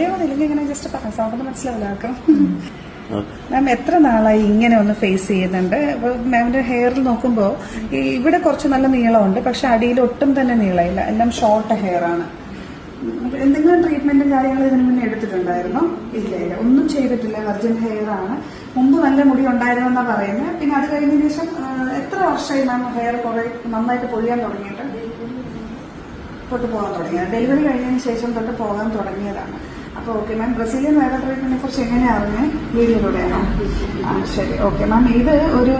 ഇല്ലെങ്കിൽ ഇങ്ങനെ ജസ്റ്റ് പറയാം, സൗണ്ട് മനസ്സിലാവില്ലാക്കാം. മാം എത്ര നാളായി ഇങ്ങനെ ഒന്ന് ഫേസ് ചെയ്യുന്നുണ്ട്? മാമിന്റെ ഹെയറിൽ നോക്കുമ്പോൾ ഇവിടെ കുറച്ച് നല്ല നീളമുണ്ട്, പക്ഷെ അടിയിൽ ഒട്ടും തന്നെ നീളമില്ല, എല്ലാം ഷോർട്ട് ഹെയർ ആണ്. എന്തെങ്കിലും ട്രീറ്റ്മെന്റും കാര്യങ്ങളും ഇതിനു മുന്നേ എടുത്തിട്ടുണ്ടായിരുന്നോ? ഇല്ല ഇല്ല, ഒന്നും ചെയ്തിട്ടില്ല. വെർജിൻ ഹെയർ ആണ്. മുമ്പ് നല്ല മുടി ഉണ്ടായിരുന്നെന്നാ പറയുന്നത്. പിന്നെ അത് കഴിഞ്ഞതിന് ശേഷം എത്ര വർഷമായി മാം ഹെയർ കുറെ നന്നായിട്ട് പൊഴിയാൻ തുടങ്ങിയിട്ട്? തൊട്ട് പോകാൻ തുടങ്ങിയത് ഡെലിവറി കഴിഞ്ഞതിന് ശേഷം തൊട്ട് പോകാൻ തുടങ്ങിയതാണ്. അപ്പോൾ ഓക്കെ മാം, ബ്രസീലിയൻ ഹെയർ ട്രീറ്റ്മെന്റിനെ കുറിച്ച് എങ്ങനെയാണ് അറിഞ്ഞത്? വീഡിയോയിലൂടെയാണോ? ശരി, ഓക്കെ മാം. ഇത് ഒരു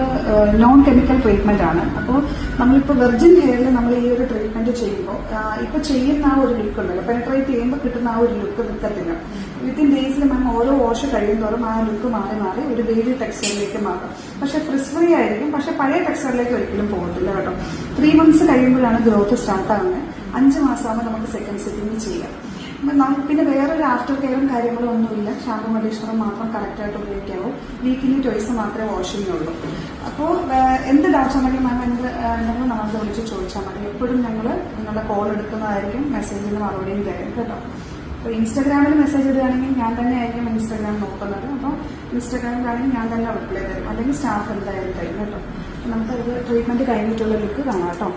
നോൺ കെമിക്കൽ ട്രീറ്റ്മെന്റ് ആണ്. അപ്പോൾ നമ്മളിപ്പോൾ വെർജിൻ ഹെയറിൽ നമ്മൾ ഈ ഒരു ട്രീറ്റ്മെന്റ് ചെയ്യുമ്പോൾ ഇപ്പൊ ചെയ്യുന്ന ആ ഒരു ലുക്ക് ഉണ്ടല്ലോ, പെനട്രേറ്റ് ചെയ്യുമ്പോൾ കിട്ടുന്ന ആ ഒരു ലുക്ക് നിൽക്കത്തില്ല. വിത്തിൻ ഡേയ്സിൽ മാം ഓരോ വാഷ് കഴിയുന്നതോറും ആ ലുക്ക് മാറി മാറി ഒരു ബേബി ടെക്സ്ചറിലേക്ക് മാറും. പക്ഷെ ഫ്രിസ് ഫ്രീ ആയിരിക്കും, പക്ഷെ പഴയ ടെക്സ്ചറിലേക്ക് ഒരിക്കലും പോകത്തില്ല കേട്ടോ. 3 months കഴിയുമ്പോഴാണ് ഗ്രോത്ത് സ്റ്റാർട്ട് ആകുന്നത്. 5 മാസമാകുമ്പോൾ നമുക്ക് സെക്കൻഡ് സിറ്റിംഗ് ചെയ്യാം. പിന്നെ വേറൊരു ആഫ്റ്റർ കെയറും കാര്യങ്ങളും ഒന്നുമില്ല. ഷാമ്പു കണ്ടീഷണറും മാത്രം കറക്റ്റായിട്ട് ഉപയോഗിക്കാവൂ. വീക്കിലി ട്വൈസ് മാത്രമേ വാഷിംഗ് ഉള്ളൂ. അപ്പോൾ എന്ത് ഡൗട്ട്സ് ഉണ്ടെങ്കിലും മാം എന്തെങ്കിലും നമ്മളെ വിളിച്ച് ചോദിച്ചാൽ മതി. എപ്പോഴും ഞങ്ങൾ നിങ്ങളുടെ കോൾ എടുക്കുന്നതായിരിക്കും, മെസ്സേജിന് മറുപടിയും തരും കേട്ടോ. അപ്പോൾ ഇൻസ്റ്റാഗ്രാമിൽ മെസ്സേജ് ഇടുകയാണെങ്കിൽ ഞാൻ തന്നെ ആയിരിക്കും ഇൻസ്റ്റാഗ്രാം നോക്കുന്നത്. അപ്പോൾ ഇൻസ്റ്റാഗ്രാമിലാണെങ്കിൽ ഞാൻ തന്നെ റിപ്ലൈ തരും, അല്ലെങ്കിൽ സ്റ്റാഫ് എന്തായാലും തരും കേട്ടോ. നമുക്ക് ഇത് ട്രീറ്റ്മെന്റ് കഴിഞ്ഞിട്ടുള്ള ലുക്ക് കാണാം കേട്ടോ.